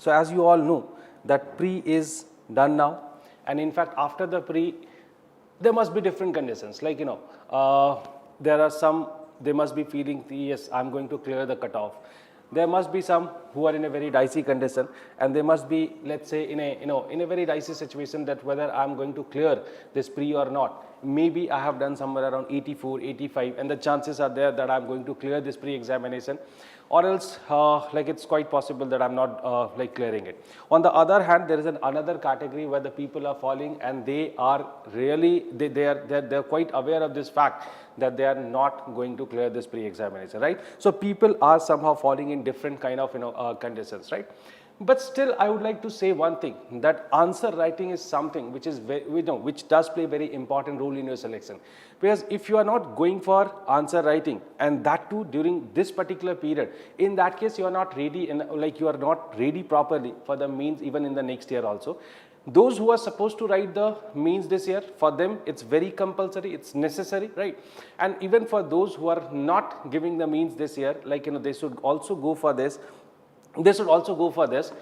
So as you all know that pre is done now, and in fact after the pre there must be different conditions, like there are some, they must be feeling yes, I'm going to clear the cutoff. There must be some who are in a very dicey condition, and they must be, let's say, in a in a very dicey situation that whether I'm going to clear this pre or not. Maybe I have done somewhere around 84, 85, and the chances are there that I'm going to clear this pre-examination, or else like it's quite possible that I'm not like clearing it. On the other hand, there is another category where the people are falling, and they are really they're quite aware of this fact that they are not going to clear this pre-examination, right? So people are somehow falling in different kind of conditions, right? But still, I would like to say one thing, that answer writing is something which is which does play a very important role in your selection. Because if you are not going for answer writing, and that too during this particular period, in that case you are not ready, like you are not ready properly for the means even in the next year also. Those who are supposed to write the means this year, for them it's very compulsory, it's necessary, right? And even for those who are not giving the means this year, like they should also go for this. They should also go for this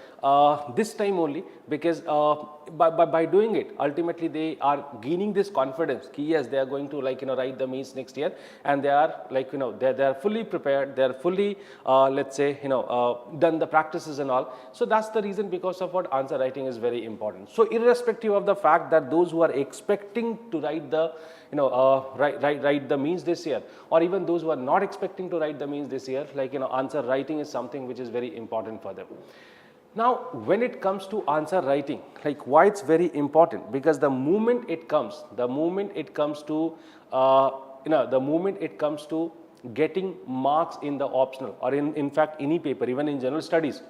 time only, because by doing it, ultimately they are gaining this confidence. Yes, they are going to write the means next year, and they are they are fully prepared. They are fully let's say done the practices and all. So that's the reason because of what answer writing is very important. So irrespective of the fact that those who are expecting to write the write the means this year, or even those who are not expecting to write the means this year, answer writing is something which is very important for them. Now, when it comes to answer writing, why it's very important, because the moment it comes to the moment it comes to getting marks in the optional, or in fact any paper, even in general studies,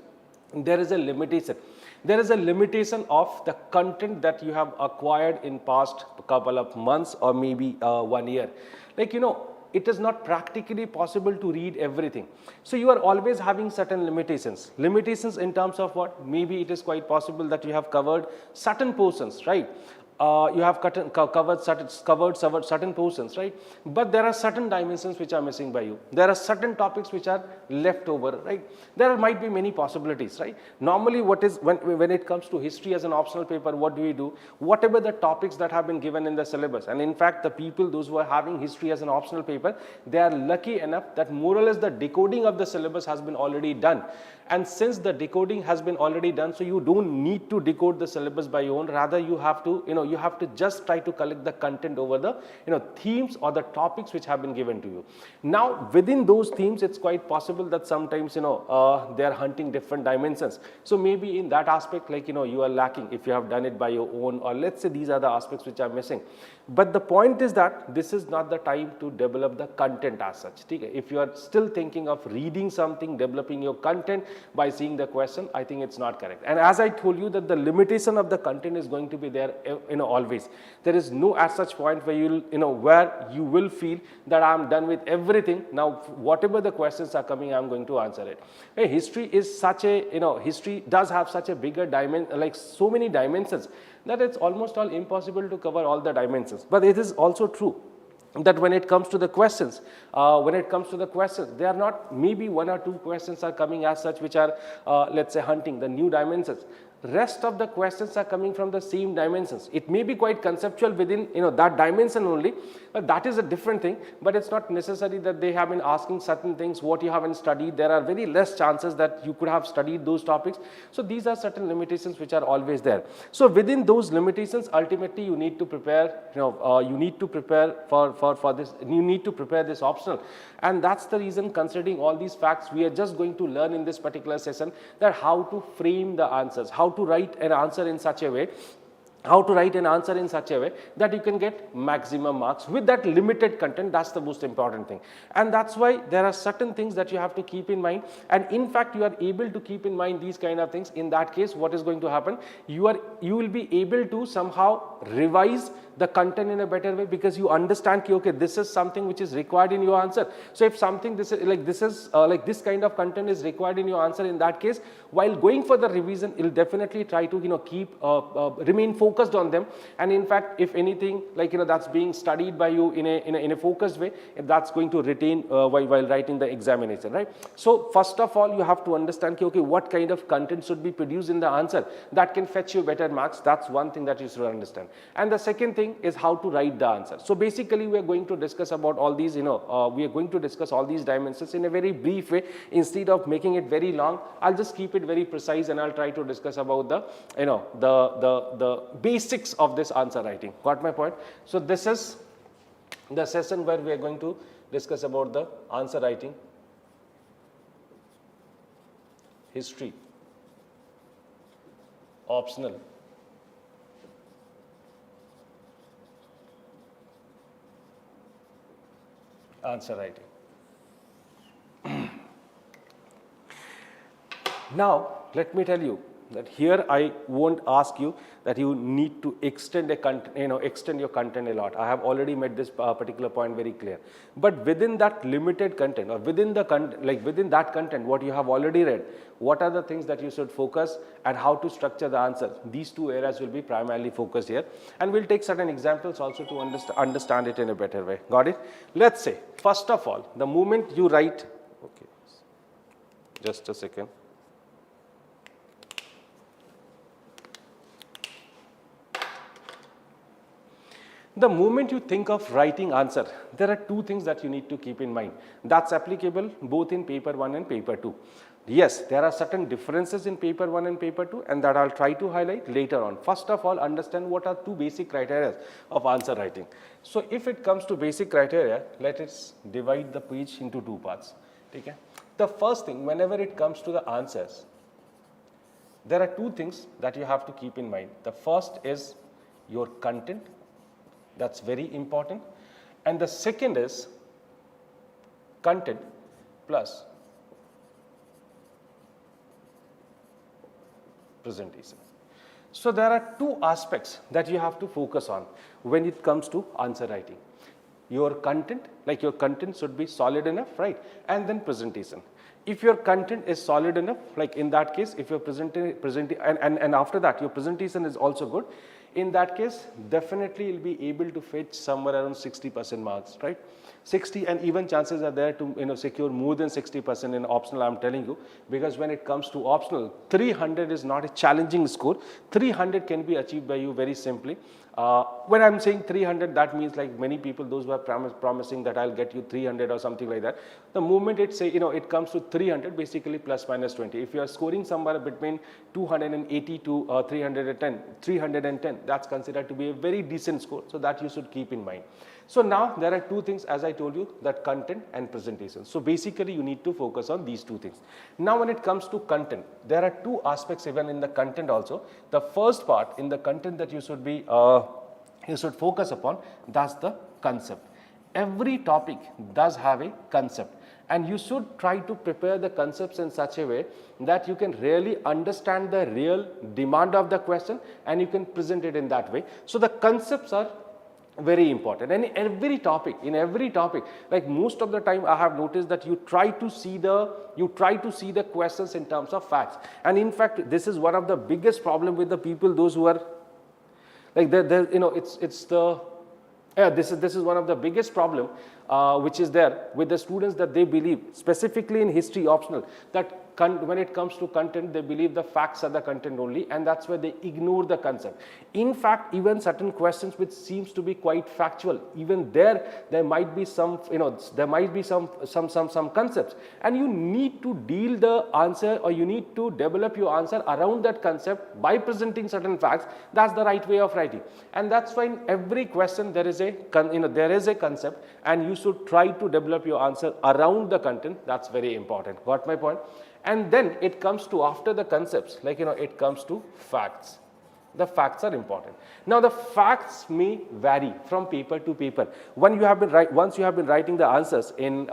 there is a limitation. There is a limitation of the content that you have acquired in past couple of months or maybe 1 year. It is not practically possible to read everything. So you are always having certain limitations. Limitations in terms of what? Maybe it is quite possible that you have covered certain portions, right? You have covered certain portions, right? But there are certain dimensions which are missing by you. There are certain topics which are left over, right? There might be many possibilities, right? Normally, when it comes to history as an optional paper, what do? Whatever the topics that have been given in the syllabus, and in fact, the people, those who are having history as an optional paper, they are lucky enough that more or less the decoding of the syllabus has been already done. And since the decoding has been already done, so you don't need to decode the syllabus by your own. Rather, you have to, you have to just try to collect the content over the, themes or the topics which have been given to you. Now, within those themes, it's quite possible that sometimes, they are hunting different dimensions. So maybe in that aspect, you are lacking if you have done it by your own, or let's say these are the aspects which are missing. But the point is that this is not the time to develop the content as such. If you are still thinking of reading something, developing your content by seeing the question, I think it's not correct. And as I told you that the limitation of the content is going to be there, always. There is no as such point where where you will feel that I'm done with everything. Now, whatever the questions are coming, I'm going to answer it. Hey, history is such a, history does have such a bigger dimension, so many dimensions, that it's almost all impossible to cover all the dimensions. But it is also true that when it comes to the questions, they are not, maybe 1 or 2 questions are coming as such which are, let's say, hunting the new dimensions. Rest of the questions are coming from the same dimensions. It may be quite conceptual within that dimension only, but that is a different thing. But it's not necessary that they have been asking certain things what you haven't studied. There are very less chances that you could have studied those topics. So these are certain limitations which are always there. So within those limitations, ultimately you need to prepare. You need to prepare for this. You need to prepare this optional, and that's the reason. Considering all these facts, we are just going to learn in this particular session that how to frame the answers, how to write an answer in such a way, that you can get maximum marks with that limited content. That's the most important thing. And that's why there are certain things that you have to keep in mind. And in fact, you are able to keep in mind these kind of things. In that case, what is going to happen? You will be able to somehow revise the content in a better way, because you understand, okay, this is something which is required in your answer. So if something this kind of content is required in your answer, in that case, while going for the revision, you'll definitely try to keep remain focused focused on them, and in fact if anything like that's being studied by you in a focused way, that's going to retain while writing the examination, right? So first of all you have to understand okay, what kind of content should be produced in the answer that can fetch you better marks. That's one thing that you should understand. And the second thing is how to write the answer. So basically we are going to discuss about all these, we are going to discuss all these dimensions in a very brief way. Instead of making it very long, I'll just keep it very precise and I'll try to discuss about the, the basics of this answer writing. Got my point? So this is the session where we are going to discuss about the answer writing, history, optional, answer writing. Now let me tell you that here I won't ask you that you need to extend a extend your content a lot. I have already made this particular point very clear. But within that limited content, or within the within that content what you have already read, what are the things that you should focus and how to structure the answer? These two areas will be primarily focused here, and we'll take certain examples also to understand it in a better way. Got it? Let's say first of all, the moment you write, okay, just a second. The moment you think of writing answer, there are two things that you need to keep in mind. That's applicable both in paper 1 and paper 2. Yes, there are certain differences in paper 1 and paper 2, and that I'll try to highlight later on. First of all, understand what are two basic criteria of answer writing. So if it comes to basic criteria, let us divide the page into two parts. Okay? The first thing, whenever it comes to the answers, there are two things that you have to keep in mind. The first is your content. That's very important. And the second is content plus presentation. So there are two aspects that you have to focus on when it comes to answer writing. Your content, your content should be solid enough, right? And then presentation. If your content is solid enough, like in that case, if you're presenting and after that your presentation is also good, in that case, definitely you'll be able to fetch somewhere around 60% marks, right? 60, and even chances are there to secure more than 60% in optional, I'm telling you, because when it comes to optional, 300 is not a challenging score. 300 can be achieved by you very simply. When I'm saying 300, that means like many people, those who are promising that I'll get you 300 or something like that. The moment it comes to 300, basically plus minus 20. If you are scoring somewhere between 280 to 310, that's considered to be a very decent score. So that you should keep in mind. So now there are two things, as I told you, that content and presentation. So basically you need to focus on these two things. Now when it comes to content, there are two aspects even in the content also. The first part in the content that you should focus upon, that's the concept. Every topic does have a concept, and you should try to prepare the concepts in such a way that you can really understand the real demand of the question and you can present it in that way. So the concepts are very important, and in every topic, like most of the time I have noticed that you try to see the questions in terms of facts, and in fact this is one of the biggest problem with the people, those who are like this is one of the biggest problem which is there with the students, that they believe, specifically in history optional, that when it comes to content, they believe the facts are the content only, and that's why they ignore the concept. In fact, even certain questions which seems to be quite factual, even there might be some some concepts, and you need to deal the answer, or you need to develop your answer around that concept by presenting certain facts. That's the right way of writing, and that's why in every question there is a concept, and you should try to develop your answer around the content. That's very important. Got my point? And then it comes to, after the concepts, it comes to facts. The facts are important. Now the facts may vary from paper to paper. Once you have been writing the answers in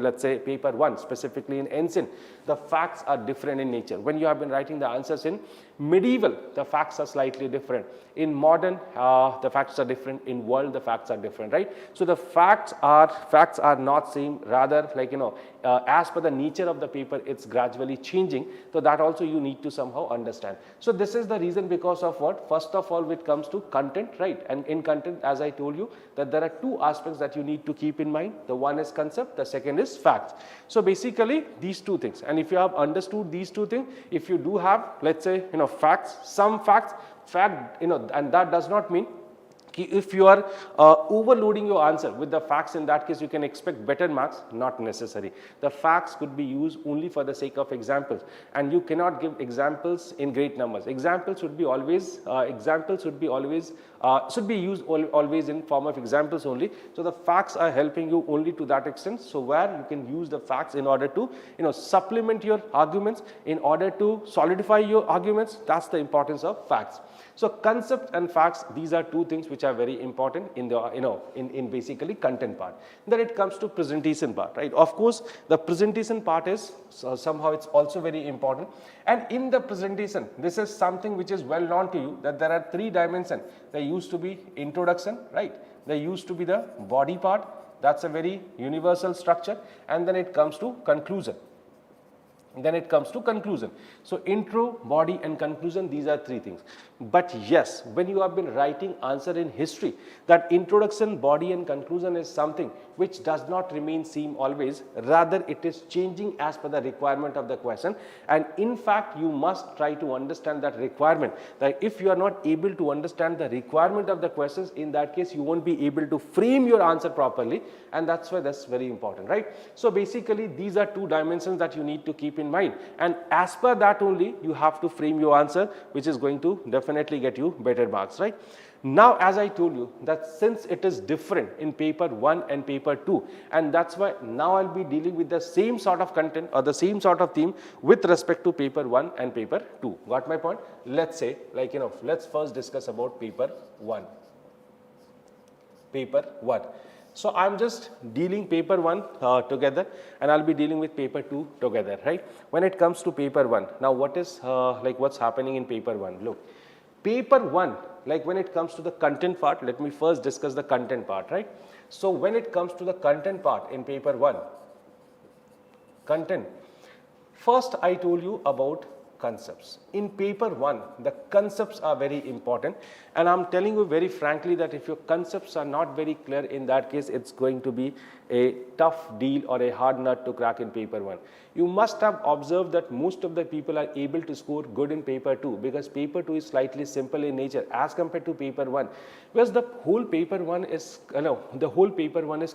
let's say paper 1, specifically in Ensign, the facts are different in nature. When you have been writing the answers in medieval, the facts are slightly different. In modern, the facts are different. In world, the facts are different, right? So the facts are not same, rather as per the nature of the paper, it's gradually changing. So that also you need to somehow understand. So this is the reason because of what? First of all, when it comes to content, right? And in content, as I told you, that there are two aspects that you need to keep in mind. The one is concept, the second is facts. So basically these two things, and if you have understood these two things, if you do have, let's say, facts, some facts, and that does not mean if you are overloading your answer with the facts, in that case you can expect better marks. Not necessary. The facts could be used only for the sake of examples, and you cannot give examples in great numbers. Examples should be always should be used always in form of examples only. So the facts are helping you only to that extent. So where you can use the facts in order to supplement your arguments, in order to solidify your arguments. That's the importance of facts. So concept and facts, these are two things which are very important in the in basically content part. Then it comes to presentation part, right? Of course, the presentation part is somehow it's also very important. And in the presentation, this is something which is well known to you, that there are three dimensions. There used to be introduction, right? There used to be the body part. That's a very universal structure. And then it comes to conclusion. So intro, body and conclusion, these are three things. But yes, when you have been writing answer in history, that introduction, body and conclusion is something which does not remain same always, rather it is changing as per the requirement of the question. And in fact, you must try to understand that requirement. That if you are not able to understand the requirement of the questions, in that case you won't be able to frame your answer properly, and that's why that's very important, right? So basically these are two dimensions that you need to keep in mind, and as per that only you have to frame your answer, which is going to definitely get you better marks, right? Now, as I told you, that since it is different in paper 1 and paper 2, and that's why now I'll be dealing with the same sort of content or the same sort of theme with respect to paper 1 and paper 2. Got my point? Let's say, like, let's first discuss about paper 1. So I'm just dealing paper 1 together, and I'll be dealing with paper 2 together, right? When it comes to paper 1, now what is what's happening in paper 1? Look, paper 1, like when it comes to the content part, let me first discuss the content part, right? So when it comes to the content part in paper 1, content, first I told you about concepts. In paper 1, the concepts are very important, and I'm telling you very frankly that if your concepts are not very clear, in that case it's going to be a tough deal or a hard nut to crack in paper 1. You must have observed that most of the people are able to score good in paper 2, because paper 2 is slightly simple in nature as compared to paper 1, whereas the whole paper 1 is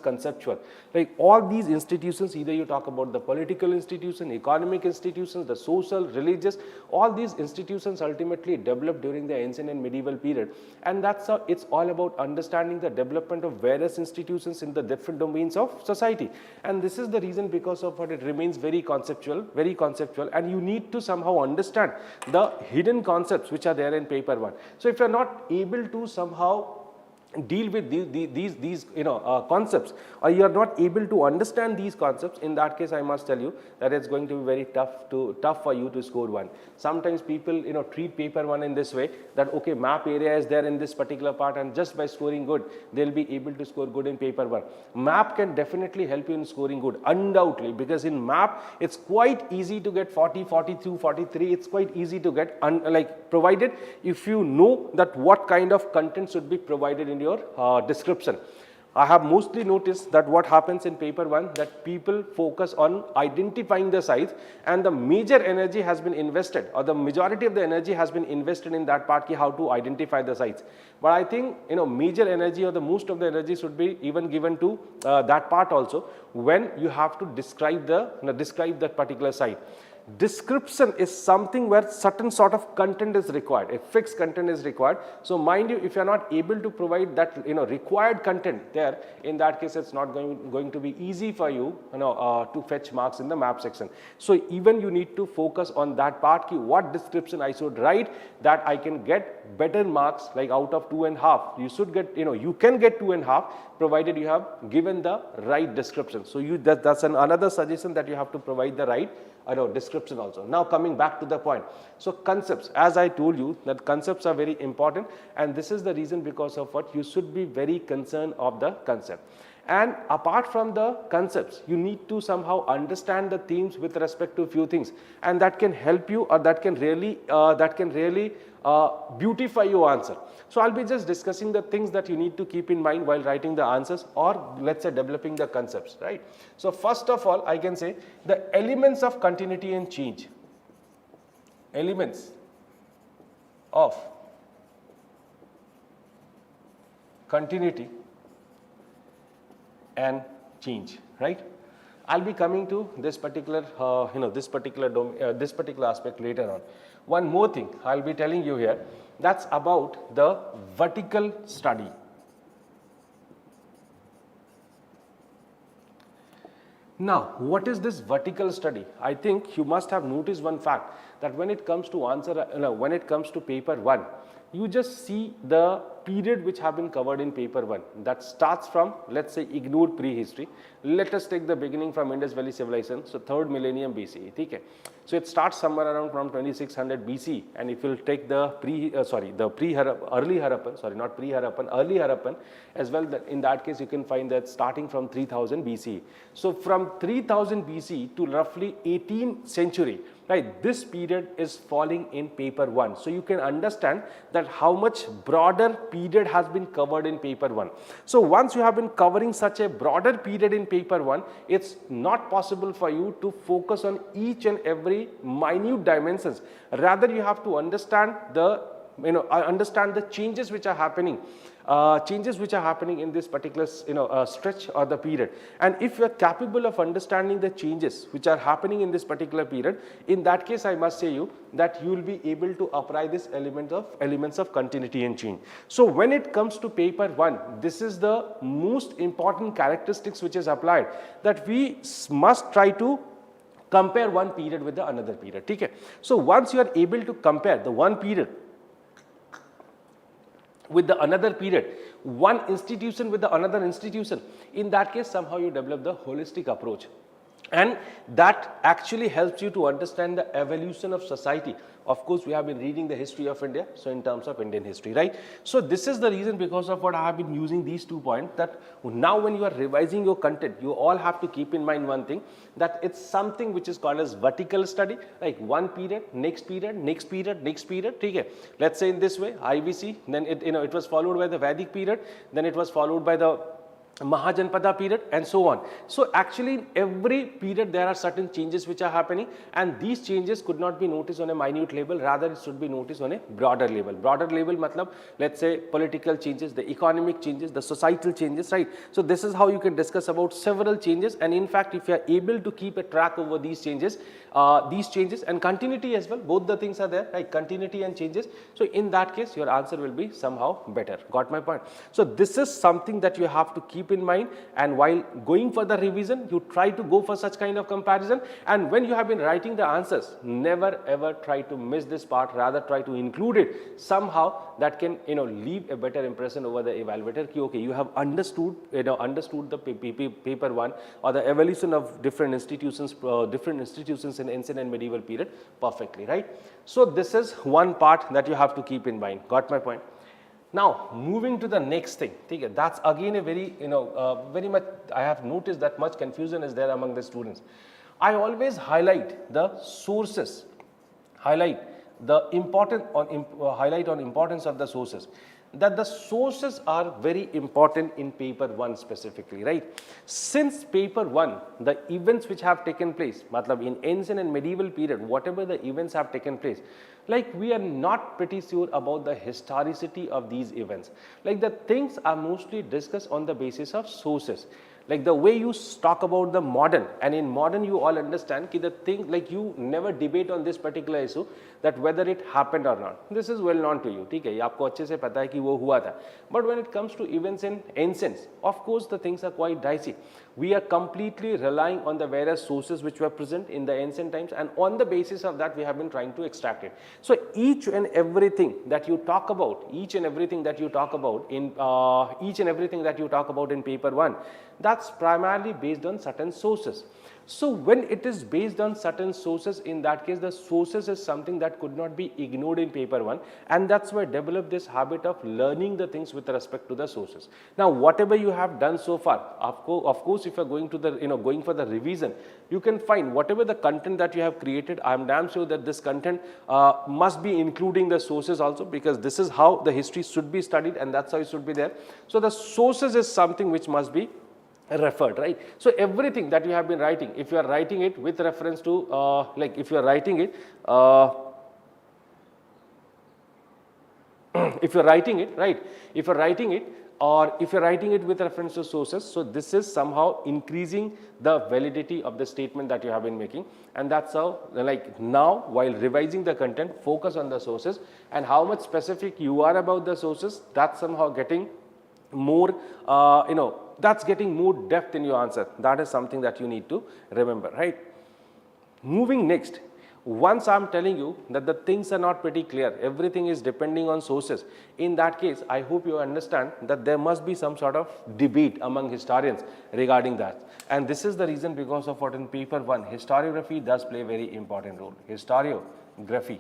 conceptual. Like all these institutions, either you talk about the political institution, economic institutions, the social, religious, all these institutions ultimately developed during the ancient and medieval period, and that's how it's all about understanding the development of various institutions in the different domains of society. And this is the reason because of what it remains very conceptual, and you need to somehow understand the hidden concepts which are there in paper 1. So if you are not able to somehow deal with these concepts, or you are not able to understand these concepts, in that case I must tell you that it's going to be very tough for you to score 1. Sometimes people treat paper 1 in this way, that okay, map area is there in this particular part, and just by scoring good they'll be able to score good in paper 1. Map can definitely help you in scoring good, undoubtedly, because in map it's quite easy to get 40, 42, 43. It's quite easy to get, provided if you know that what kind of content should be provided in your description. I have mostly noticed that what happens in paper 1, that people focus on identifying the sites, and the major energy has been invested, or the majority of the energy has been invested in that part, how to identify the sites. But I think major energy, or the most of the energy, should be even given to that part also, when you have to describe that particular site. Description is something where certain sort of content is required, a fixed content is required. So mind you, if you are not able to provide that required content there, in that case it's not going to be easy for you to fetch marks in the map section. So even you need to focus on that part, what description I should write that I can get better marks, like out of 2.5 you should get, you can get 2.5 provided you have given the right description. So that's another suggestion, that you have to provide the right description also. Now coming back to the point, so concepts, as I told you that concepts are very important, and this is the reason because of what you should be very concerned of the concept. And apart from the concepts, you need to somehow understand the themes with respect to few things, and that can help you, or that can really beautify your answer. So I'll be just discussing the things that you need to keep in mind while writing the answers, or let's say developing the concepts, right? So first of all, I can say the elements of continuity and change. Elements of continuity and change, right? I'll be coming to this particular this particular aspect later on. One more thing I'll be telling you here, that's about the vertical study. Now, what is this vertical study? I think you must have noticed one fact, that when it comes to when it comes to paper 1, you just see the period which have been covered in paper 1. That starts from, let's say, ignored prehistory. Let us take the beginning from Indus Valley Civilization, so 3rd millennium BCE. Okay? So it starts somewhere around from 2600 BC, and if you'll take the early Harappan as well, in that case you can find that starting from 3000 BCE. So from 3000 BC to roughly 18th century, right, this period is falling in paper 1. So you can understand that how much broader period has been covered in paper 1. So once you have been covering such a broader period in paper 1, it's not possible for you to focus on each and every minute dimensions. Rather, you have to understand the changes which are happening, in this particular stretch or the period. And if you are capable of understanding the changes which are happening in this particular period, in that case I must say you that you will be able to apply this elements of continuity and change. So when it comes to paper 1, this is the most important characteristics which is applied, that we must try to compare one period with the another period. Okay? So once you are able to compare the one period with the another period, one institution with the another institution, in that case somehow you develop the holistic approach, and that actually helps you to understand the evolution of society. Of course, we have been reading the history of India, so in terms of Indian history, right? So this is the reason because of what I have been using these 2 points, that now when you are revising your content, you all have to keep in mind one thing, that it's something which is called as vertical study, like one period, next period, next period, next period. Okay? Let's say in this way, IVC, then it was followed by the Vedic period, then it was followed by the Mahajanpada period, and so on. So actually in every period there are certain changes which are happening, and these changes could not be noticed on a minute level, rather it should be noticed on a broader level. Broader level matlab, let's say political changes, the economic changes, the societal changes, right? So this is how you can discuss about several changes, and in fact if you are able to keep a track over these changes and continuity as well, both the things are there, right? Continuity and changes. So in that case your answer will be somehow better. Got my point? So this is something that you have to keep in mind, and while going for the revision you try to go for such kind of comparison, and when you have been writing the answers, never ever try to miss this part, rather try to include it somehow. That can leave a better impression over the evaluator ki, okay, you have understood the paper 1 or the evolution of different institutions in ancient and medieval period perfectly, right? So this is one part that you have to keep in mind. Got my point? Now moving to the next thing, that's again a very very much I have noticed that much confusion is there among the students. I always highlight the sources, highlight on importance of the sources, that the sources are very important in paper 1 specifically, right? Since paper 1, the events which have taken place, matlab in ancient and medieval period, whatever the events have taken place, like we are not pretty sure about the historicity of these events. Like the things are mostly discussed on the basis of sources. Like the way you talk about the modern, and in modern you all understand ki the thing, like you never debate on this particular issue that whether it happened or not. This is well known to you, ठीक है, ये आपको अच्छे से पता है कि वो हुआ था. But when it comes to events in ancients, of course the things are quite dicey. We are completely relying on the various sources which were present in the ancient times, and on the basis of that we have been trying to extract it. So each and everything that you talk about, in paper 1, that's primarily based on certain sources. So when it is based on certain sources, in that case the sources is something that could not be ignored in paper 1, and that's why I developed this habit of learning the things with respect to the sources. Now whatever you have done so far, of course if you are going to the going for the revision, you can find whatever the content that you have created. I am damn sure that this content must be including the sources also, because this is how the history should be studied and that's how it should be there. So the sources is something which must be referred, right? So everything that you have been writing, if you are writing it with reference to like if you are writing it if you're writing it, right, if you're writing it, or if you're writing it with reference to sources, so this is somehow increasing the validity of the statement that you have been making. And that's how, like, now while revising the content, focus on the sources, and how much specific you are about the sources, that's somehow getting more that's getting more depth in your answer. That is something that you need to remember, right? Moving next, once I am telling you that the things are not pretty clear, everything is depending on sources, in that case I hope you understand that there must be some sort of debate among historians regarding that. And this is the reason because of what in paper 1 historiography does play a very important role. Historiography,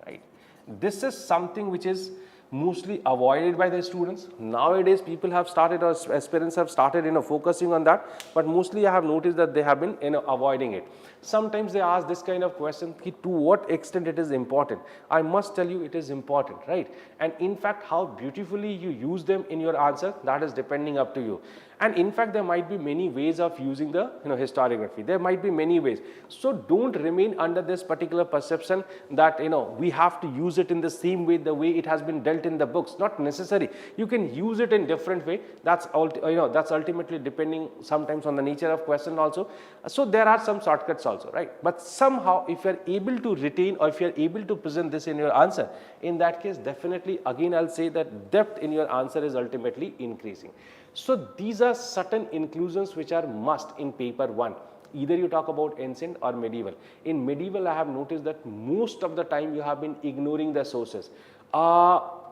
right? This is something which is mostly avoided by the students. Nowadays people have started, or aspirants have started focusing on that, but mostly I have noticed that they have been avoiding it. Sometimes they ask this kind of question, to what extent it is important. I must tell you it is important, right? And in fact how beautifully you use them in your answer, that is depending up to you. And in fact there might be many ways of using the historiography. There might be many ways. So don't remain under this particular perception that we have to use it in the same way, the way it has been dealt in the books. Not necessary. You can use it in different way. That's that's ultimately depending sometimes on the nature of question also. So there are some shortcuts also, right? But somehow if you are able to retain, or if you are able to present this in your answer, in that case definitely again I'll say that depth in your answer is ultimately increasing. So these are certain inclusions which are must in paper 1. Either you talk about ancient or medieval. In medieval I have noticed that most of the time you have been ignoring the sources.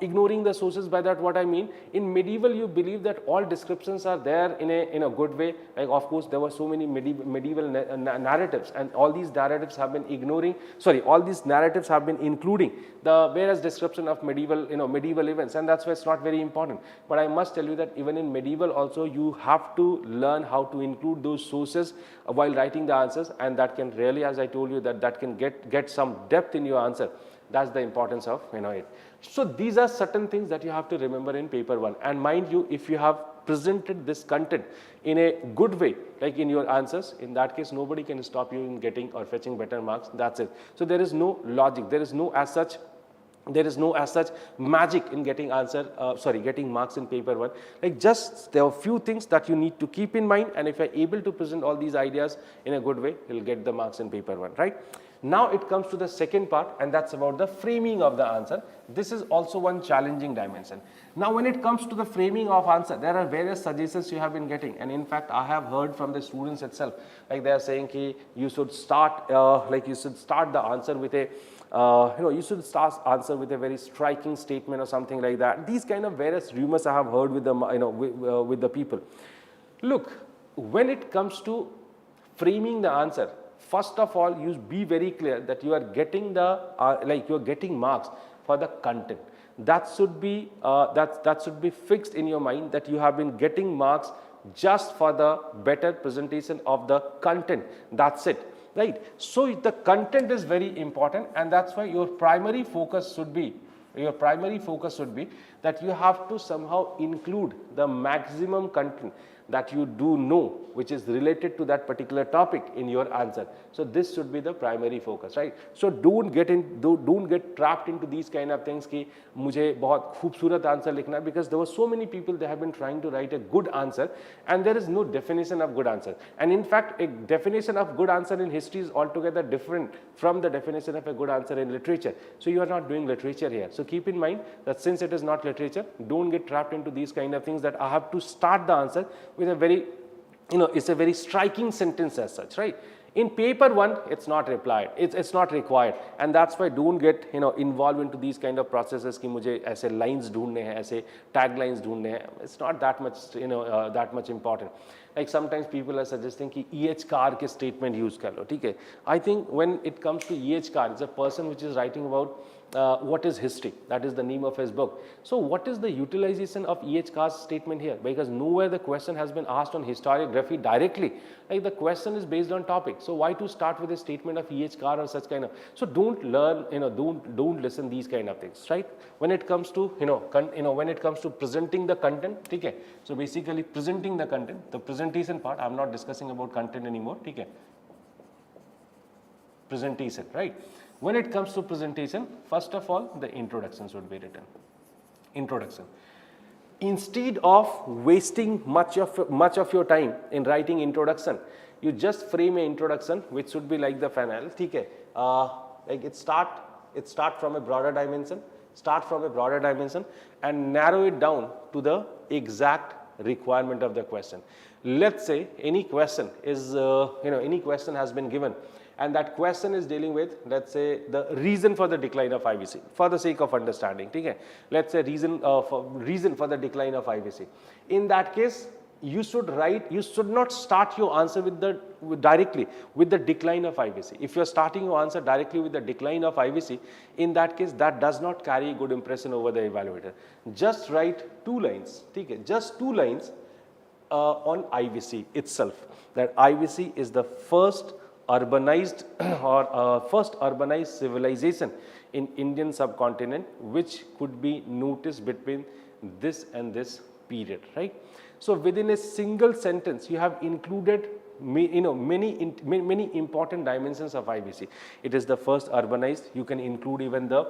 Ignoring the sources, by that what I mean, in medieval you believe that all descriptions are there in a good way. Like of course there were so many medieval narratives, and all these narratives have been all these narratives have been including the various description of medieval medieval events, and that's why it's not very important. But I must tell you that even in medieval also you have to learn how to include those sources while writing the answers, and that can really, as I told you, that can get some depth in your answer. That's the importance of it. So these are certain things that you have to remember in paper 1. And mind you, if you have presented this content in a good way, like in your answers, in that case nobody can stop you in getting or fetching better marks. That's it. So there is no logic, there is no as such magic in getting getting marks in paper 1. Like just there are few things that you need to keep in mind, and if you are able to present all these ideas in a good way, you'll get the marks in paper 1, right? Now it comes to the second part, and that's about the framing of the answer. This is also one challenging dimension. Now when it comes to the framing of answer, there are various suggestions you have been getting, and in fact I have heard from the students itself, like they are saying you should start the answer with a you should start answer with a very striking statement or something like that. These kind of various rumors I have heard with the with the people. Look, when it comes to framing the answer, first of all, you be very clear that you are getting the you are getting marks for the content. That should be that should be fixed in your mind, that you have been getting marks just for the better presentation of the content. That's it, right? So the content is very important, and that's why your primary focus should be that you have to somehow include the maximum content that you do know which is related to that particular topic in your answer. So this should be the primary focus, right? So don't get trapped into these kind of things कि मुझे बहुत खूबसूरत answer लिखना है, because there were so many people, they have been trying to write a good answer and there is no definition of good answer. And in fact a definition of good answer in history is altogether different from the definition of a good answer in literature. So you are not doing literature here. So keep in mind that since it is not literature, don't get trapped into these kind of things that I have to start the answer with a very it's a very striking sentence as such, right? In paper 1, it's not not required, and that's why don't get involved into these kind of processes कि मुझे ऐसे lines ढूंढने हैं, ऐसे tag lines ढूंढने हैं. It's not that much that much important. Like sometimes people are suggesting कि EH car के statement use कर लो, ठीक है. I think when it comes to EH car, it's a person which is writing about what is history, that is the name of his book. So what is the utilization of EH Carr's statement here? Because nowhere the question has been asked on historiography directly. Like the question is based on topic. So why to start with a statement of EH Carr or such kind of? So don't learn, don't listen these kind of things, right? When it comes to when it comes to presenting the content, okay. So basically presenting the content, the presentation part. I'm not discussing about content anymore, okay. Presentation, right? When it comes to presentation, first of all, the introductions would be written. Introduction. Instead of wasting much of your time in writing introduction, you just frame an introduction which should be like the finale. Okay. Like it start from a broader dimension. Start from a broader dimension and narrow it down to the exact requirement of the question. Let's say any question is any question has been given, and that question is dealing with, let's say, the reason for the decline of IVC, for the sake of understanding, okay? Let's say reason for the decline of IVC. In that case, you should not start your answer directly with the decline of IVC. If you are starting your answer directly with the decline of IVC, in that case, that does not carry a good impression over the evaluator. Just write 2 lines, okay? Just 2 lines on IVC itself. That IVC is the first urbanized first urbanized civilization in Indian subcontinent, which could be noticed between this and this period, right? So within a single sentence, you have included many important dimensions of IVC. It is the first urbanized. You can include even the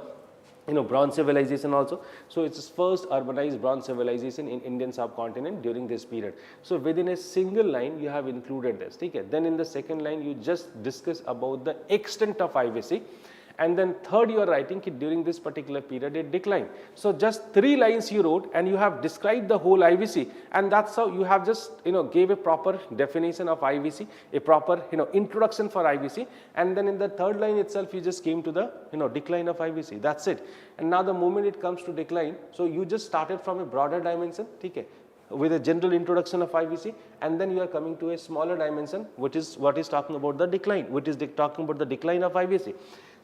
bronze civilization also. So it's first urbanized bronze civilization in Indian subcontinent during this period. So within a single line, you have included this. Okay. Then in the second line, you just discuss about the extent of IVC. And then third, you are writing that during this particular period it declined. So just 3 lines you wrote, and you have described the whole IVC, and that's how you have just gave a proper definition of IVC, a proper introduction for IVC, and then in the third line itself you just came to the decline of IVC. That's it. And now the moment it comes to decline, so you just started from a broader dimension, okay, with a general introduction of IVC, and then you are coming to a smaller dimension, which is what is talking about the decline, which is talking about the decline of IVC.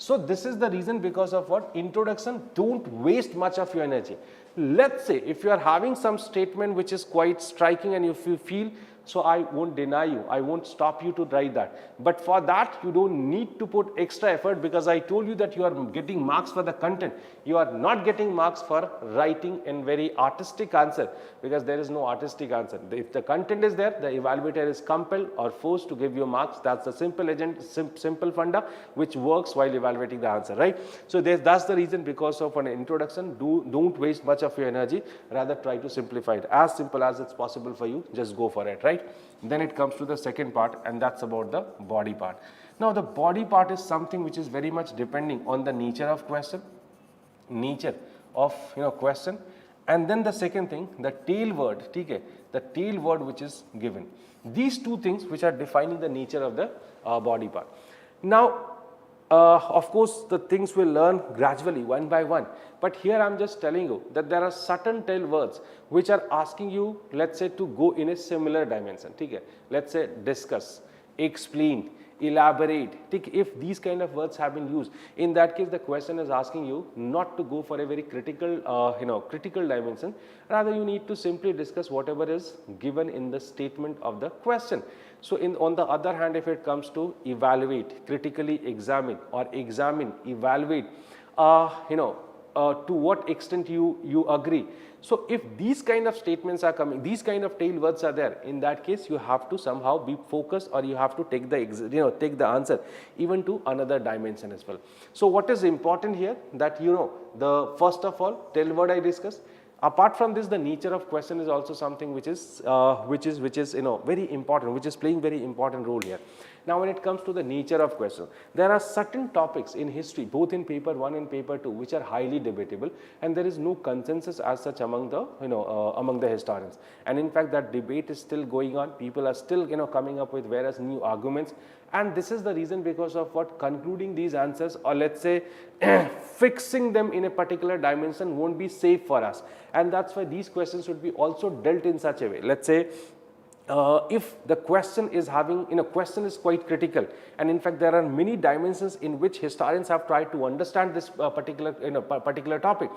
So this is the reason, because of what? Introduction. Don't waste much of your energy. Let's say if you are having some statement which is quite striking, and if you feel, so I won't deny you, I won't stop you to write that. But for that, you don't need to put extra effort, because I told you that you are getting marks for the content. You are not getting marks for writing in very artistic answer, because there is no artistic answer. If the content is there, the evaluator is compelled or forced to give you marks. That's the simple funda which works while evaluating the answer, right? So that's the reason, because of an introduction, don't waste much of your energy, rather try to simplify it. As simple as it's possible for you, just go for it, right? Then it comes to the second part, and that's about the body part. Now the body part is something which is very much depending on the nature of question, question, and then the second thing, the tail word, okay, the tail word which is given. These 2 things which are defining the nature of the body part. Now of course, the things will learn gradually, one by one. But here I am just telling you that there are certain tail words which are asking you, let's say, to go in a similar dimension. Okay? Let's say discuss, explain, elaborate. If these kind of words have been used, in that case, the question is asking you not to go for a very critical, critical dimension. Rather, you need to simply discuss whatever is given in the statement of the question. So on the other hand, if it comes to evaluate, critically examine, or examine, evaluate, to what extent you agree. So if these kind of statements are coming, these kind of tail words are there, in that case you have to somehow be focused, or you have to take the take the answer even to another dimension as well. So what is important here, that the first of all tail word I discussed. Apart from this, the nature of question is also something which is very important, which is playing very important role here. Now when it comes to the nature of question, there are certain topics in history, both in paper 1 and paper 2, which are highly debatable, and there is no consensus as such among the among the historians. And in fact, that debate is still going on. People are still coming up with various new arguments, and this is the reason, because of what? Concluding these answers, or let's say fixing them in a particular dimension, won't be safe for us. And that's why these questions should be also dealt in such a way. Let's say if the question is having, question is quite critical, and in fact there are many dimensions in which historians have tried to understand this particular topic,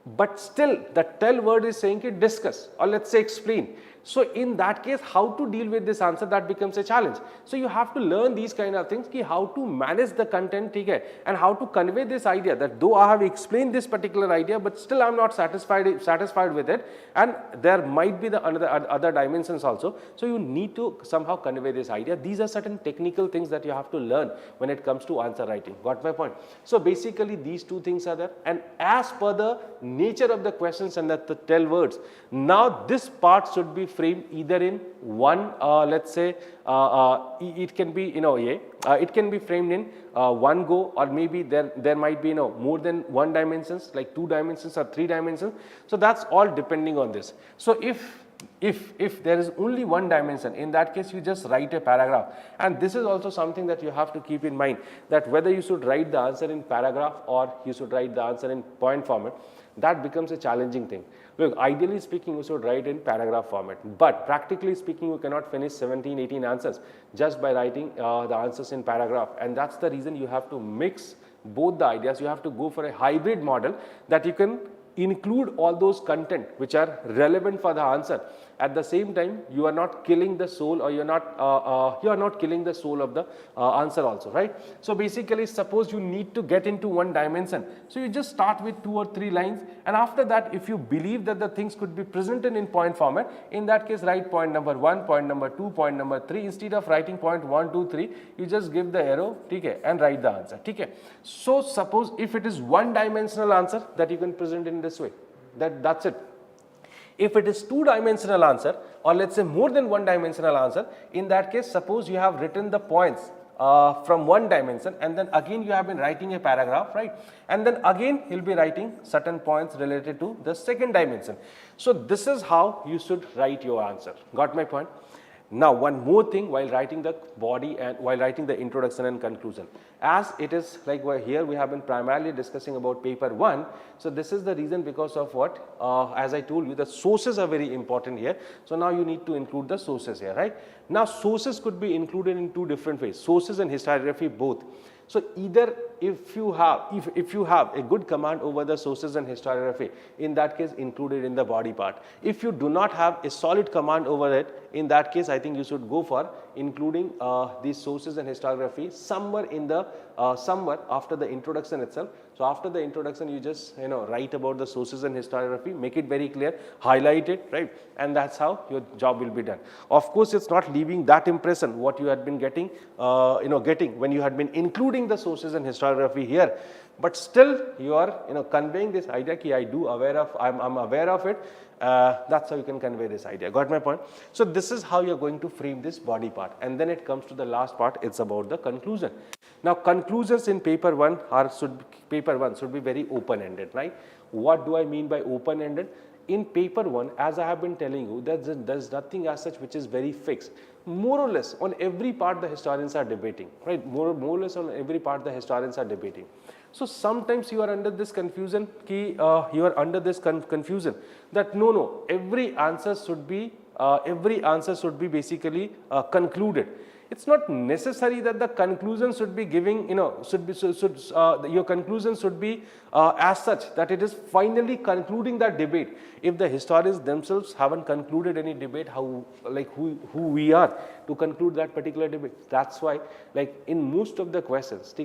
but still the tell word is saying it discuss, or let's say explain. So in that case, how to deal with this answer, that becomes a challenge. So you have to learn these kind of things, ki how to manage the content, theek hai, and how to convey this idea that though I have explained this particular idea, but still I am not satisfied with it, and there might be the other dimensions also. So you need to somehow convey this idea. These are certain technical things that you have to learn when it comes to answer writing. Got my point? So basically these two things are there, and as per the nature of the questions and the tell words, now this part should be framed either in one, let's say it can be, it can be framed in one go, or maybe there might be more than one dimensions, like 2 dimensions or 3 dimensions. So that's all depending on this. So if there is only one dimension, in that case you just write a paragraph, and this is also something that you have to keep in mind, that whether you should write the answer in paragraph or you should write the answer in point format, that becomes a challenging thing. Look, ideally speaking, you should write in paragraph format, but practically speaking, you cannot finish 17, 18 answers just by writing the answers in paragraph, and that's the reason you have to mix both the ideas. You have to go for a hybrid model, that you can include all those content which are relevant for the answer. At the same time, you are not killing the soul, or you are not killing the soul of the answer also, right? So basically, suppose you need to get into one dimension, so you just start with 2 or 3 lines, and after that, if you believe that the things could be presented in point format, in that case write point number 1, point number 2, point number 3. Instead of writing point 1, 2, 3, you just give the arrow, okay, and write the answer, okay. So suppose if it is one dimensional answer, that you can present in this way, that's it. If it is 2-dimensional answer, or let's say more than 1-dimensional answer, in that case, suppose you have written the points from one dimension, and then again you have been writing a paragraph, right? And then again you'll be writing certain points related to the second dimension. So this is how you should write your answer. Got my point? Now, one more thing while writing the body and while writing the introduction and conclusion, as it is like here we have been primarily discussing about paper 1. So this is the reason, because of what, as I told you, the sources are very important here. So now you need to include the sources here, right? Now sources could be included in 2 different ways, sources and historiography both. So either if you have a good command over the sources and historiography, in that case included in the body part. If you do not have a solid command over it, in that case I think you should go for including these sources and historiography somewhere in the somewhere after the introduction itself. So after the introduction, you just write about the sources and historiography, make it very clear, highlight it, right, and that's how your job will be done. Of course, it's not leaving that impression what you had been getting when you had been including the sources and historiography here, but still you are conveying this idea ki I'm aware of it. That's how you can convey this idea. Got my point? So this is how you're going to frame this body part, and then it comes to the last part. It's about the conclusion. Now conclusions in paper 1 should be very open-ended, right? What do I mean by open-ended? In paper 1, as I have been telling you, there's nothing as such which is very fixed. More or less on every part the historians are debating, right? More or less on every part the historians are debating. So sometimes you are under this confusion that no, every answer should be basically concluded. It's not necessary that the conclusion should be giving, your conclusion should be as such that it is finally concluding that debate. If the historians themselves haven't concluded any debate, who we are to conclude that particular debate? That's why, like in most of the questions,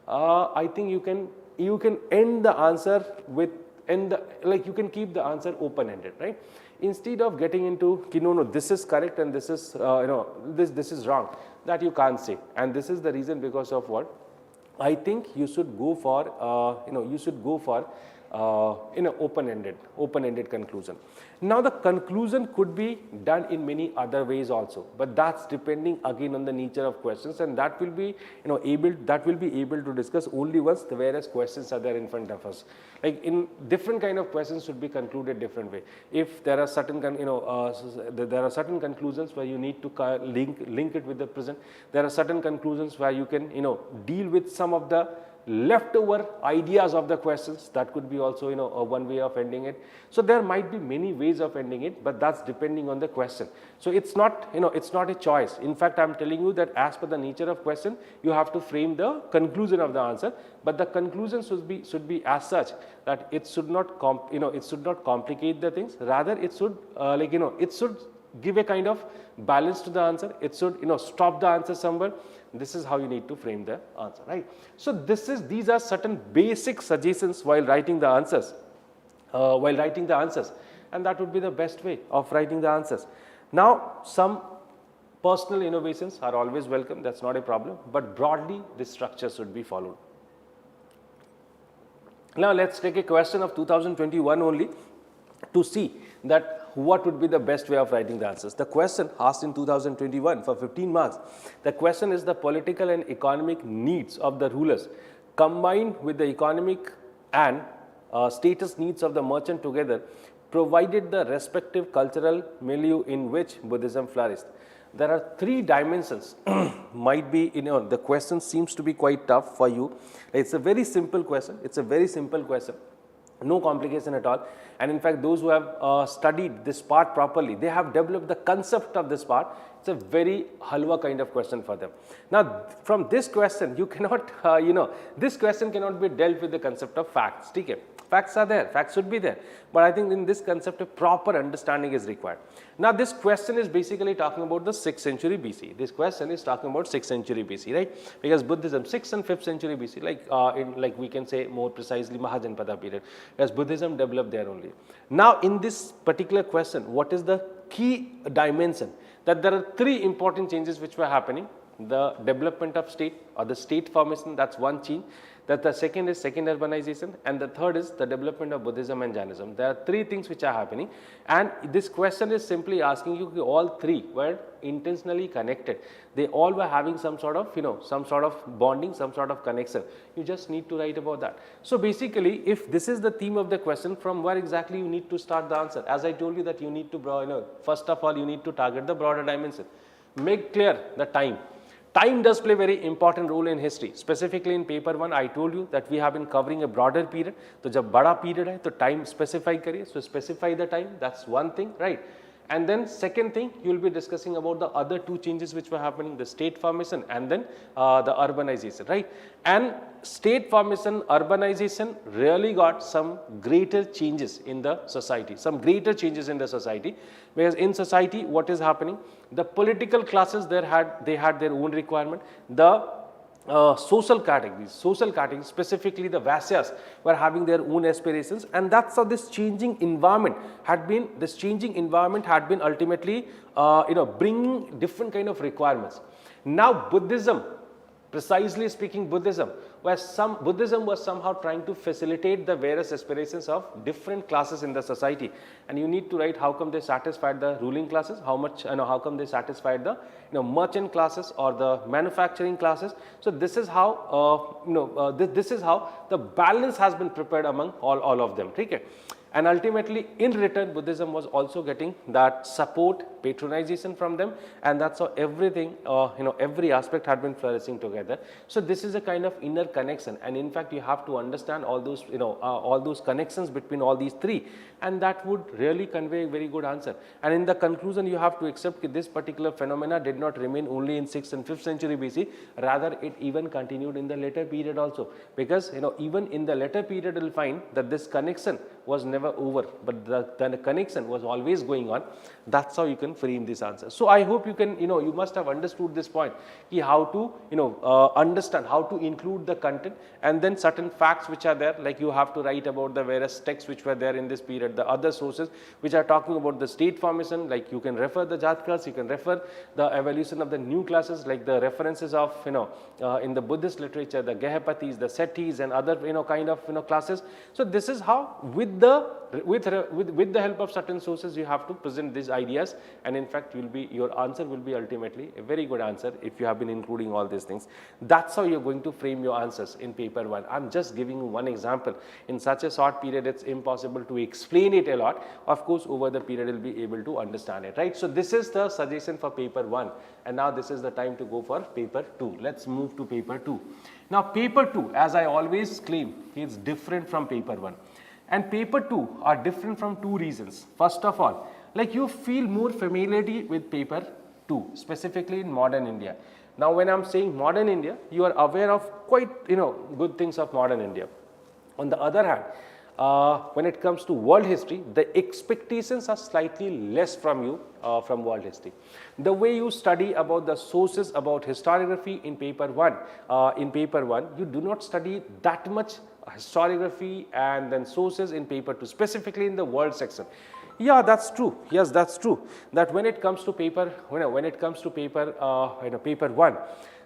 I think you can end the answer with you can keep the answer open-ended, right? Instead of getting into no, this is correct and this is this is wrong, that you can't say. And this is the reason because of what I think you should go for open-ended conclusion. Now the conclusion could be done in many other ways also, but that's depending again on the nature of questions, and that will be able to discuss only once the various questions are there in front of us. Like in different kind of questions should be concluded different way. If there are certain there are certain conclusions where you need to link it with the present. There are certain conclusions where you can deal with some of the leftover ideas of the questions. That could be also, one way of ending it. So there might be many ways of ending it, but that's depending on the question. So it's not, it's not a choice. In fact, I'm telling you that as per the nature of question, you have to frame the conclusion of the answer, but the conclusion should be as such that it should not it should not complicate the things. Rather, it should it should give a kind of balance to the answer. It should stop the answer somewhere. This is how you need to frame the answer, right? So these are certain basic suggestions while writing the answers, and that would be the best way of writing the answers. Now, some personal innovations are always welcome. That's not a problem, but broadly this structure should be followed. Now let's take a question of 2021 only to see that what would be the best way of writing the answers. The question asked in 2021 for 15 marks, the question is the political and economic needs of the rulers combined with the economic and status needs of the merchant together provided the respective cultural milieu in which Buddhism flourished. There are three dimensions. Might be, the question seems to be quite tough for you. It's a very simple question. No complication at all. And in fact, those who have studied this part properly, they have developed the concept of this part. It's a very halwa kind of question for them. Now, from this question, you cannot, this question cannot be dealt with the concept of facts. Okay? Facts are there, facts should be there. But I think in this concept, a proper understanding is required. Now, this question is basically talking about the 6th century BC. This question is talking about 6th century BC, right? Because Buddhism, 6th and 5th century BC, like we can say more precisely Mahajanpada period, as Buddhism developed there only. Now, in this particular question, what is the key dimension? That there are three important changes which were happening. The development of state or the state formation, that's one change. That the second is second urbanization, and the third is the development of Buddhism and Jainism. There are three things which are happening, and this question is simply asking you all three were intentionally connected. They all were having some sort of some sort of bonding, some sort of connection. You just need to write about that. So basically, if this is the theme of the question, from where exactly you need to start the answer? As I told you that you need to first of all you need to target the broader dimension. Make clear the time. Time does play a very important role in history. Specifically in paper 1, I told you that we have been covering a broader period. So, जब बड़ा period है, तो time specify करिए. So, specify the time. That's one thing, right? And then second thing, you will be discussing about the other two changes which were happening, the state formation and then the urbanization, right? And state formation, urbanization really got some greater changes in the society, because in society, what is happening? The political classes they had their own requirement. The social categories, specifically the Vaisyas, were having their own aspirations, and that's how this changing environment had been ultimately, bringing different kind of requirements. Now, Buddhism, precisely speaking, Buddhism was somehow trying to facilitate the various aspirations of different classes in the society, and you need to write how come they satisfied the ruling classes, how come they satisfied the merchant classes or the manufacturing classes. So this is how this is how the balance has been prepared among all of them. Okay? And ultimately, in return, Buddhism was also getting that support, patronization from them, and that's how everything, every aspect had been flourishing together. So this is a kind of inner connection, and in fact, you have to understand all those, all those connections between all these three, and that would really convey a very good answer. And in the conclusion, you have to accept that this particular phenomena did not remain only in 6th and 5th century BC, rather it even continued in the later period also, because even in the later period, you'll find that this connection was never over, but the connection was always going on. That's how you can frame this answer. So I hope you can, you must have understood this point, how to, understand, how to include the content, and then certain facts which are there, like you have to write about the various texts which were there in this period, the other sources which are talking about the state formation, like you can refer the Jatkas, you can refer the evolution of the new classes, like the references of, in the Buddhist literature, the Gehapatis, the Setis, and other, kind of, classes. So this is how, with the help of certain sources, you have to present these ideas, and in fact your answer will be ultimately a very good answer if you have been including all these things. That's how you're going to frame your answers in paper 1. I'm just giving you one example. In such a short period, it's impossible to explain it a lot. Of course, over the period, you'll be able to understand it, right? So this is the suggestion for paper 1, and now this is the time to go for paper 2. Let's move to paper 2. Now paper 2, as I always claim, is different from paper 1. And paper 2 are different from two reasons. First of all, like you feel more familiarity with paper 2, specifically in modern India. Now when I'm saying modern India, you are aware of quite good things of modern India. On the other hand, when it comes to world history, the expectations are slightly less from you from world history. The way you study about the sources about historiography in paper 1, you do not study that much historiography and then sources in paper 2, specifically in the world section. Yeah, that's true. Yes, that's true. That when it comes to paper, paper 1,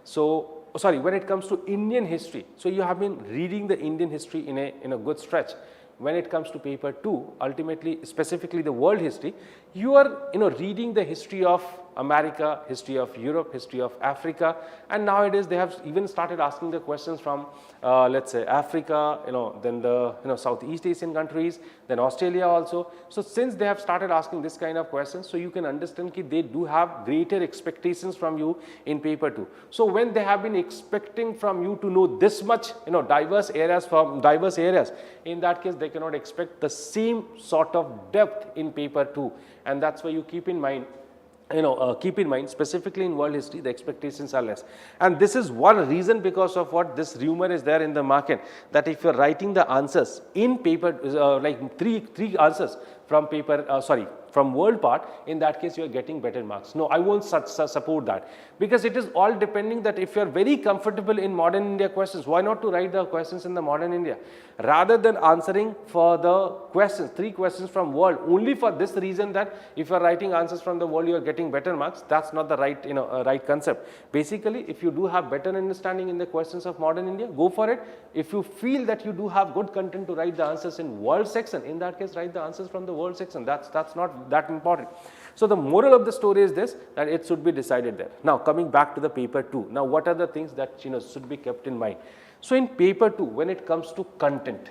so sorry, when it comes to Indian history, so you have been reading the Indian history in a good stretch. When it comes to paper 2, ultimately, specifically the world history, you are reading the history of America, history of Europe, history of Africa, and nowadays they have even started asking the questions from let's say Africa, then the Southeast Asian countries, then Australia also. So since they have started asking this kind of questions, so you can understand that they do have greater expectations from you in paper 2. So when they have been expecting from you to know this much diverse areas from diverse areas, in that case they cannot expect the same sort of depth in paper 2, and that's why you keep in mind specifically in world history the expectations are less. And this is one reason because of what this rumor is there in the market, that if you are writing the answers in paper like three answers from paper from world part, in that case you are getting better marks. No, I won't support that, because it is all depending that if you are very comfortable in modern India questions, why not to write the questions in the modern India rather than answering for the questions, 3 questions from world, only for this reason that if you are writing answers from the world you are getting better marks. That's not the right right concept. Basically, if you do have better understanding in the questions of modern India, go for it. If you feel that you do have good content to write the answers in world section, in that case write the answers from the world section. That's not that important. So the moral of the story is this, that it should be decided there. Now coming back to the paper 2, now what are the things that should be kept in mind? So in paper 2, when it comes to content,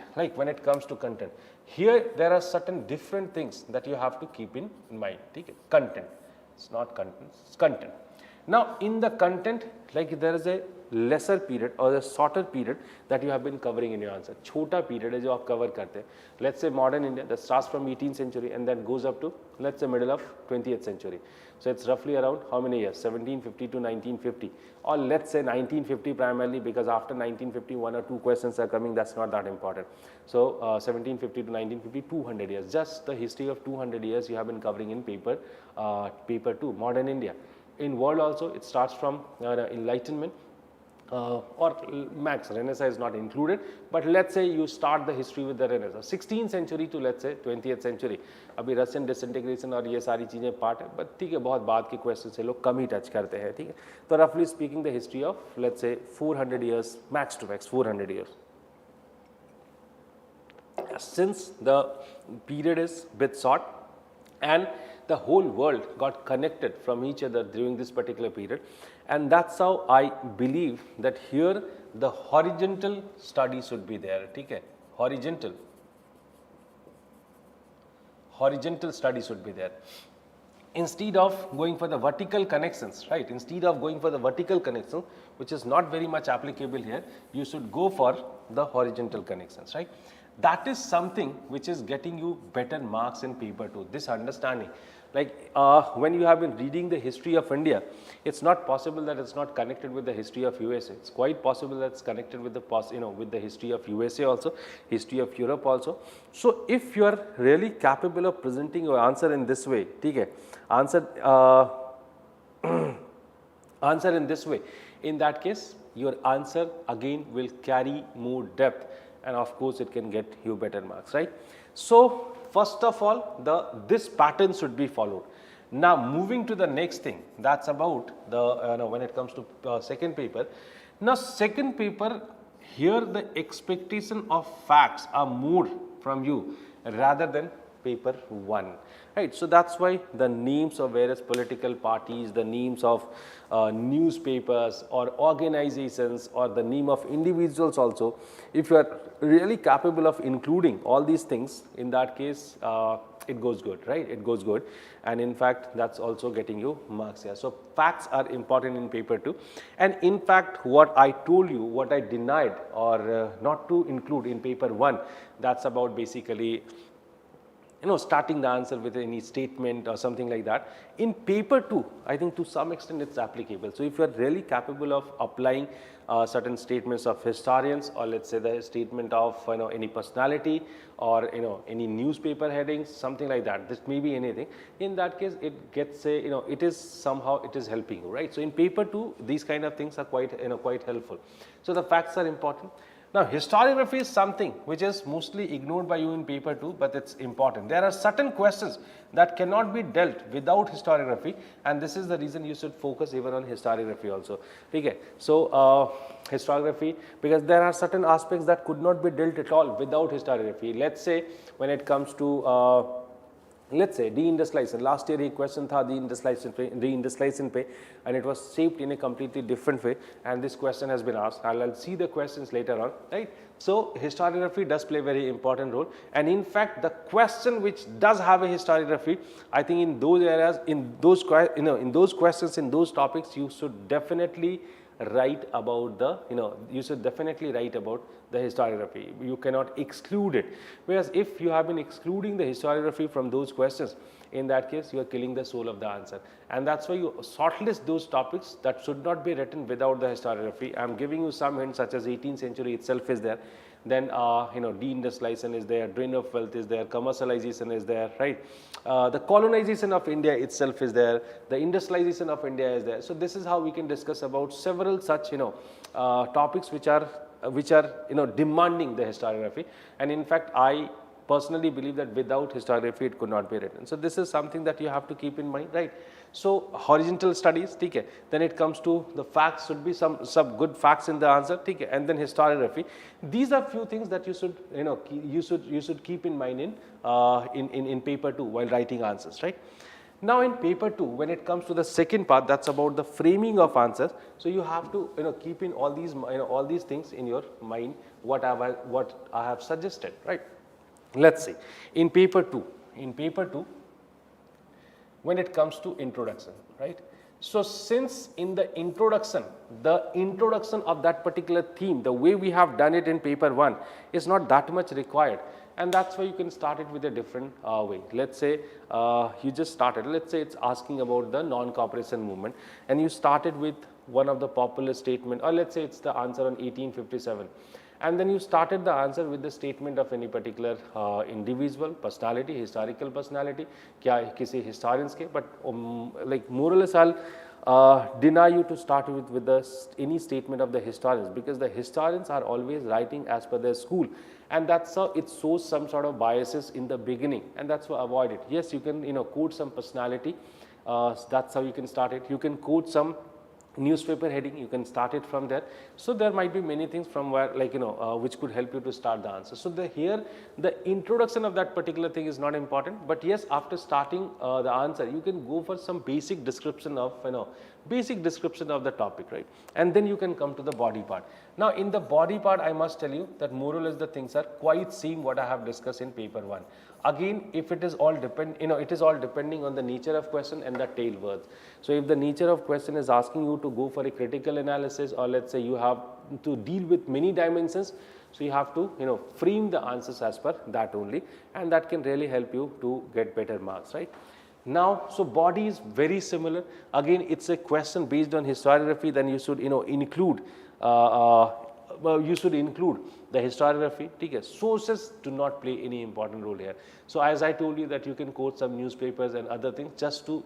here there are certain different things that you have to keep in mind. Okay? Content, it's not content, it's content. Now in the content, like there is a lesser period or a shorter period that you have been covering in your answer. Chota period है जो आप cover करते हैं. Let's say modern India that starts from 18th century and then goes up to let's say middle of 20th century. So it's roughly around how many years? 1750 to 1950, or let's say 1950 primarily, because after 1950 1 or 2 questions are coming. That's not that important. So 1750 to 1950, 200 years. Just the history of 200 years you have been covering in paper 2, modern India. In world also it starts from Enlightenment. Or max Renaissance is not included, but let's say you start the history with the Renaissance, 16th century to let's say 20th century. अभी Russian disintegration और ये सारी चीजें part है, but ठीक है बहुत बाद के क्वेश्चन से लोग कम ही टच करते हैं. ठीक है, तो roughly speaking the history of let's say 400 years, max to max 400 years. Since the period is bit short and the whole world got connected from each other during this particular period, and that's how I believe that here the horizontal study should be there. Okay? Horizontal study should be there. Instead of going for the vertical connections, right? Instead of going for the vertical connection, which is not very much applicable here, you should go for the horizontal connections, right? That is something which is getting you better marks in paper 2. This understanding, like when you have been reading the history of India, it's not possible that it's not connected with the history of USA. It's quite possible that it's connected with the with the history of USA also, history of Europe also. So if you are really capable of presenting your answer in this way, okay, answer in this way, in that case your answer again will carry more depth, and of course it can get you better marks, right? So first of all this pattern should be followed. Now moving to the next thing, that's about the when it comes to second paper. Now second paper, here the expectation of facts are more from you rather than paper 1, right? So that's why the names of various political parties, the names of newspapers or organizations, or the name of individuals also, if you are really capable of including all these things, in that case it goes good, right? It goes good, and in fact that's also getting you marks here. So facts are important in paper 2, and in fact what I told you, what I denied or not to include in paper 1, that's about basically starting the answer with any statement or something like that. In paper 2, I think to some extent it's applicable. So if you are really capable of applying certain statements of historians, or let's say the statement of any personality, or any newspaper headings, something like that, this may be anything, in that case it gets a it is somehow it is helping you, right? So in paper 2 these kind of things are quite quite helpful. So the facts are important. Now, historiography is something which is mostly ignored by you in paper 2, but it's important. There are certain questions that cannot be dealt without historiography, and this is the reason you should focus even on historiography also. Okay. So, historiography, because there are certain aspects that could not be dealt at all without historiography. Let's say when it comes to let's say deindustrialization, last year a question tha deindustrialization pe, and it was shaped in a completely different way, and this question has been asked. I'll see the questions later on, right? So historiography does play a very important role, and in fact the question which does have a historiography, I think in those areas, in those in those questions, in those topics, you should definitely write about the you should definitely write about the historiography. You cannot exclude it, because if you have been excluding the historiography from those questions, in that case you are killing the soul of the answer, and that's why you shortlist those topics that should not be written without the historiography. I am giving you some hints, such as 18th century itself is there, then deindustrialization is there, drain of wealth is there, commercialization is there, right? The colonization of India itself is there, the industrialization of India is there. So this is how we can discuss about several such topics which are demanding the historiography, and in fact I personally believe that without historiography it could not be written. So this is something that you have to keep in mind, right? So horizontal studies, okay. Then it comes to the facts, should be some good facts in the answer, okay. And then historiography. These are few things that you should you should keep in mind in paper 2 while writing answers, right? Now in paper 2, when it comes to the second part, that's about the framing of answers. So you have to keep in all these things in your mind, what I have suggested, right? Let's see, in paper 2, when it comes to introduction, right? So since in the introduction of that particular theme, the way we have done it in paper 1 is not that much required, and that's why you can start it with a different way. Let's say you just started, let's say it's asking about the non-cooperation movement, and you started with one of the popular statement, or let's say it's the answer on 1857. And then you started the answer with the statement of any particular individual, personality, historical personality, kya kisi historians ke, but like more or less I'll deny you to start with any statement of the historians, because the historians are always writing as per their school, and that's how it shows some sort of biases in the beginning, and that's why avoid it. Yes, you can quote some personality, that's how you can start it. You can quote some newspaper heading, you can start it from there. So there might be many things from where which could help you to start the answer. So here the introduction of that particular thing is not important, but yes, after starting the answer you can go for some basic description of the topic, right? And then you can come to the body part. Now in the body part, I must tell you that more or less the things are quite same what I have discussed in paper 1. Again, if it is all it is all depending on the nature of question and the tail words. So if the nature of question is asking you to go for a critical analysis, or let's say you have to deal with many dimensions, so you have to frame the answers as per that only, and that can really help you to get better marks, right? Now, so body is very similar. Again, it's a question based on historiography. Then you should include the historiography. Okay. Sources do not play any important role here. So as I told you that you can quote some newspapers and other things,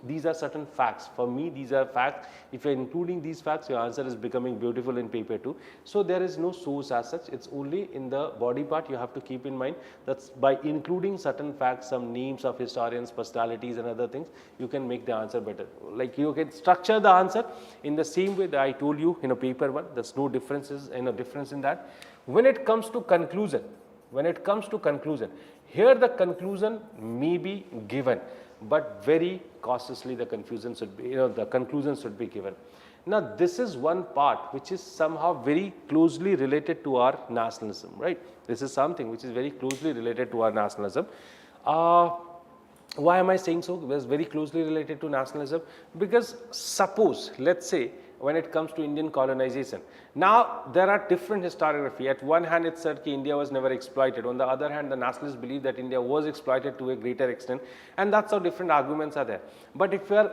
these are certain facts. For me, these are facts. If you're including these facts, your answer is becoming beautiful in paper 2. So there is no source as such. It's only in the body part. You have to keep in mind that by including certain facts, some names of historians, personalities and other things, you can make the answer better. Like you can structure the answer in the same way that I told you paper 1. There's no difference in that. When it comes to conclusion, When it comes to conclusion, here the conclusion may be given, but very cautiously the confusion should be, the conclusion should be given. Now, this is one part which is somehow very closely related to our nationalism, right? This is something which is very closely related to our nationalism. Why am I saying so? It is very closely related to nationalism because suppose, let's say, when it comes to Indian colonization. Now, there are different historiography. At one hand, it said that India was never exploited. On the other hand, the nationalists believe that India was exploited to a greater extent, and that's how different arguments are there. But if you are,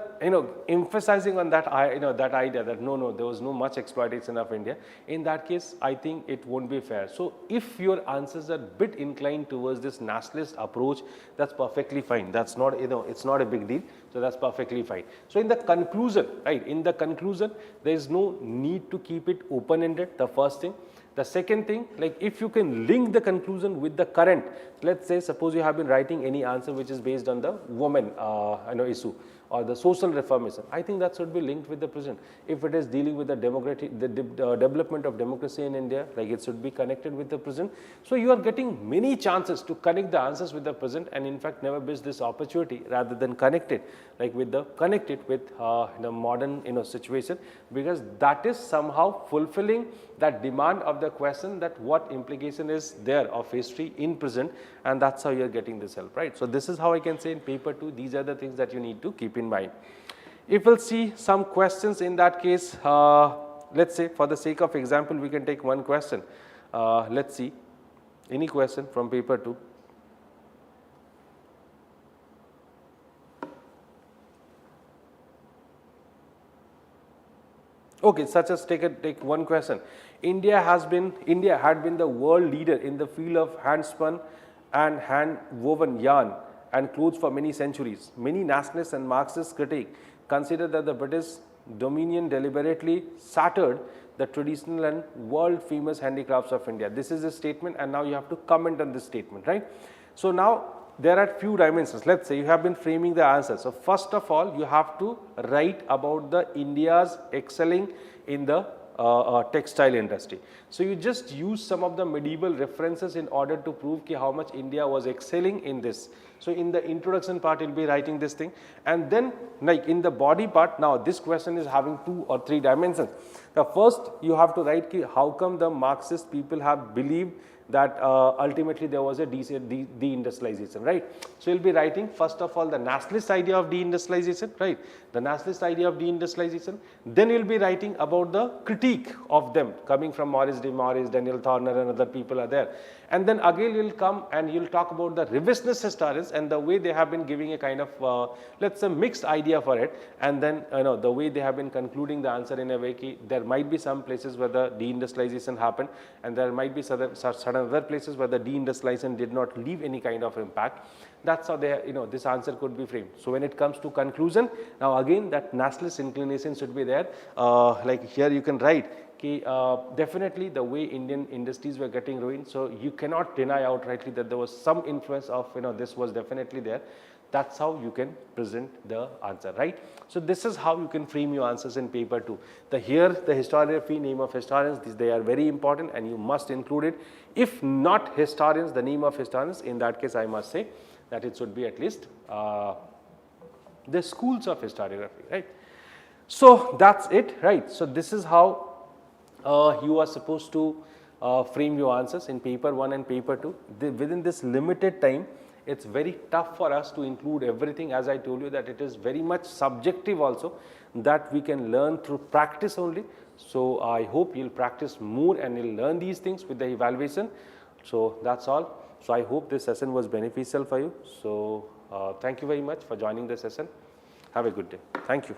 emphasizing on that, that idea that no, there was no much exploitation of India, in that case, I think it won't be fair. So, if your answers are a bit inclined towards this nationalist approach, that's perfectly fine. That's not, it's not a big deal. So, that's perfectly fine. So, in the conclusion, right, there is no need to keep it open-ended, the first thing. The second thing, like if you can link the conclusion with the current, let's say suppose you have been writing any answer which is based on the women issue or the social reformism, I think that should be linked with the present. If it is dealing with the development of democracy in India, like it should be connected with the present. So, you are getting many chances to connect the answers with the present, and in fact never miss this opportunity rather than connect it with the modern situation, because that is somehow fulfilling that demand of the question that what implication is there of history in present, and that's how you are getting this help, right. So, this is how I can say in paper 2, these are the things that you need to keep in mind. If we'll see some questions in that case, let's say for the sake of example, we can take one question. Let's see any question from paper 2. Okay, such as take one question. India had been the world leader in the field of hand spun and hand woven yarn and clothes for many centuries. Many nationalists and Marxist critics consider that the British dominion deliberately shattered the traditional and world famous handicrafts of India. This is a statement, and now you have to comment on this statement, right? So, now there are few dimensions. Let's say you have been framing the answer. So, first of all, you have to write about the India's excelling in the textile industry. So, you just use some of the medieval references in order to prove how much India was excelling in this. So, in the introduction part, you will be writing this thing, and then like in the body part, now this question is having 2 or 3 dimensions. The first, you have to write how come the Marxist people have believed that ultimately there was a deindustrialization, right. So, you will be writing first of all the nationalist idea of deindustrialization, right, the nationalist idea of deindustrialization. Then you will be writing about the critique of them coming from Maurice de Maurice, Daniel Thorner and other people are there. And then again you will come and you will talk about the revisionist historians and the way they have been giving a kind of let's say mixed idea for it, and then the way they have been concluding the answer in a way there might be some places where the deindustrialization happened, and there might be certain other places where the deindustrialization did not leave any kind of impact. That's how they, this answer could be framed. So, when it comes to conclusion, now again that nationalist inclination should be there. Like here you can write definitely the way Indian industries were getting ruined. So, you cannot deny outrightly that there was some influence of this was definitely there. That's how you can present the answer, right. So, this is how you can frame your answers in paper 2. Here the historiography, name of historians, they are very important and you must include it. If not historians, the name of historians, in that case I must say that it should be at least the schools of historiography, right. So, that's it, right. So, this is how you are supposed to frame your answers in paper 1 and paper 2. Within this limited time, it's very tough for us to include everything, as I told you that it is very much subjective also, that we can learn through practice only. So, I hope you will practice more and you will learn these things with the evaluation. So, that's all. So, I hope this session was beneficial for you. So, thank you very much for joining the session. Have a good day. Thank you.